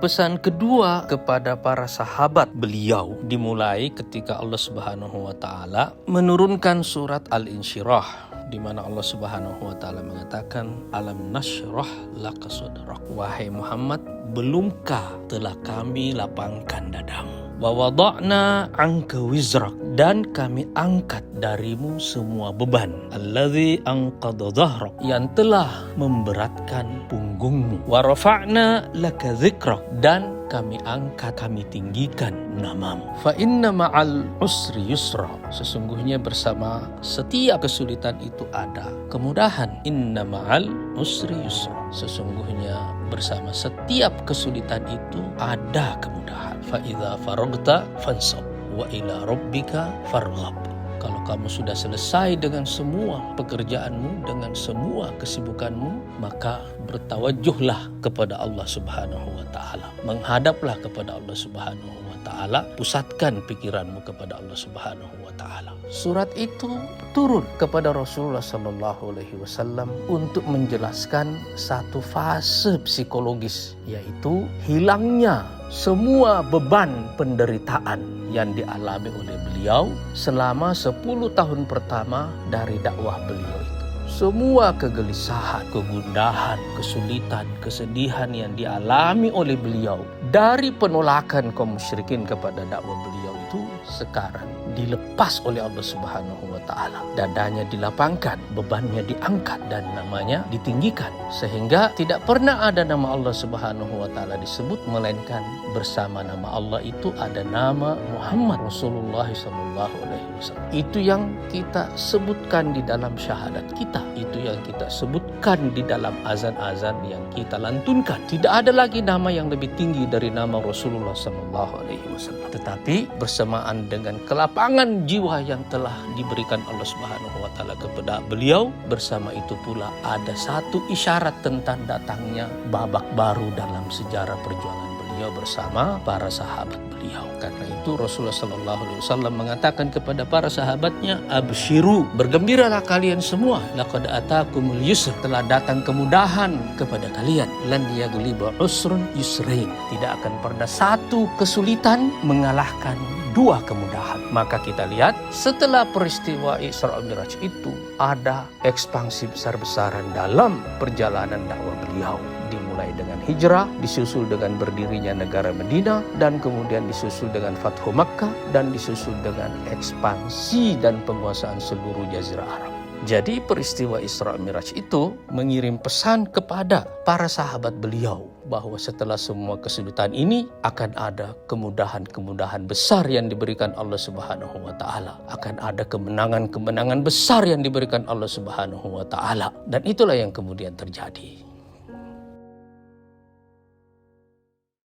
Pesan kedua kepada para sahabat beliau dimulai ketika Allah Subhanahu wa taala menurunkan surat Al-Insyirah, di mana Allah Subhanahu wa taala mengatakan, alam nasyrah laka sadrak, wahai Muhammad, belumkah telah kami lapangkan dadamu, wa wada'na anka wizrak, dan kami angkat darimu semua beban, alladzi anqadha dhahrak, yang telah memberatkan punggungmu, wa rafa'na laka dzikrak, dan kami angkat, kami tinggikan namamu. Fa inna ma'al usri yusra, sesungguhnya bersama setiap kesulitan itu ada kemudahan. Inna ma'al usri yusra, sesungguhnya bersama setiap kesulitan itu ada kemudahan. Fa idza faragta fansab wa ila rabbika farghab. Kalau kamu sudah selesai dengan semua pekerjaanmu, dengan semua kesibukanmu, maka bertawajjuhlah kepada Allah Subhanahu wa taala. Menghadaplah kepada Allah Subhanahu wa taala, pusatkan pikiranmu kepada Allah Subhanahu wa taala. Surat itu turun kepada Rasulullah sallallahu alaihi wasallam untuk menjelaskan satu fase psikologis, yaitu hilangnya semua beban penderitaan yang dialami oleh beliau selama 10 tahun pertama dari dakwah beliau itu. Semua kegelisahan, kegundahan, kesulitan, kesedihan yang dialami oleh beliau dari penolakan kaum musyrikin kepada dakwah beliau itu sekarang dilepas oleh Allah Subhanahu wa taala. Dadanya dilapangkan, bebannya diangkat, dan namanya ditinggikan, sehingga tidak pernah ada nama Allah Subhanahu wa taala disebut, melainkan bersama nama Allah itu ada nama Muhammad Rasulullah sallallahu alaihi wasallam. Itu yang kita sebutkan di dalam syahadat kita, itu yang kita sebutkan di dalam azan-azan yang kita lantunkan. Tidak ada lagi nama yang lebih tinggi dari nama Rasulullah sallallahu alaihi wasallam. Tetapi bersamaan dengan kelapangan jiwa yang telah diberikan Allah Subhanahu wa taala kepada beliau, bersama itu pula ada satu isyarat tentang datangnya babak baru dalam sejarah perjuangan beliau bersama para sahabat beliau. Karena itu Rasulullah sallallahu alaihi wasallam mengatakan kepada para sahabatnya, absyiru, bergembiralah kalian semua, laqad atakumul yusr, telah datang kemudahan kepada kalian, lan yaghliba usrun yusrain, tidak akan pernah satu kesulitan mengalahkan dua kemudahan. Maka kita lihat setelah peristiwa Isra Mi'raj itu ada ekspansi besar-besaran dalam perjalanan dakwah beliau, dimulai dengan hijrah, disusul dengan berdirinya negara Madinah, dan kemudian disusul dengan Fathu Makkah, dan disusul dengan ekspansi dan penguasaan seluruh Jazirah Arab. Jadi peristiwa Isra Mi'raj itu mengirim pesan kepada para sahabat beliau bahwa setelah semua kesulitan ini akan ada kemudahan-kemudahan besar yang diberikan Allah Subhanahu wa taala. Akan ada kemenangan-kemenangan besar yang diberikan Allah Subhanahu wa taala. Dan itulah yang kemudian terjadi.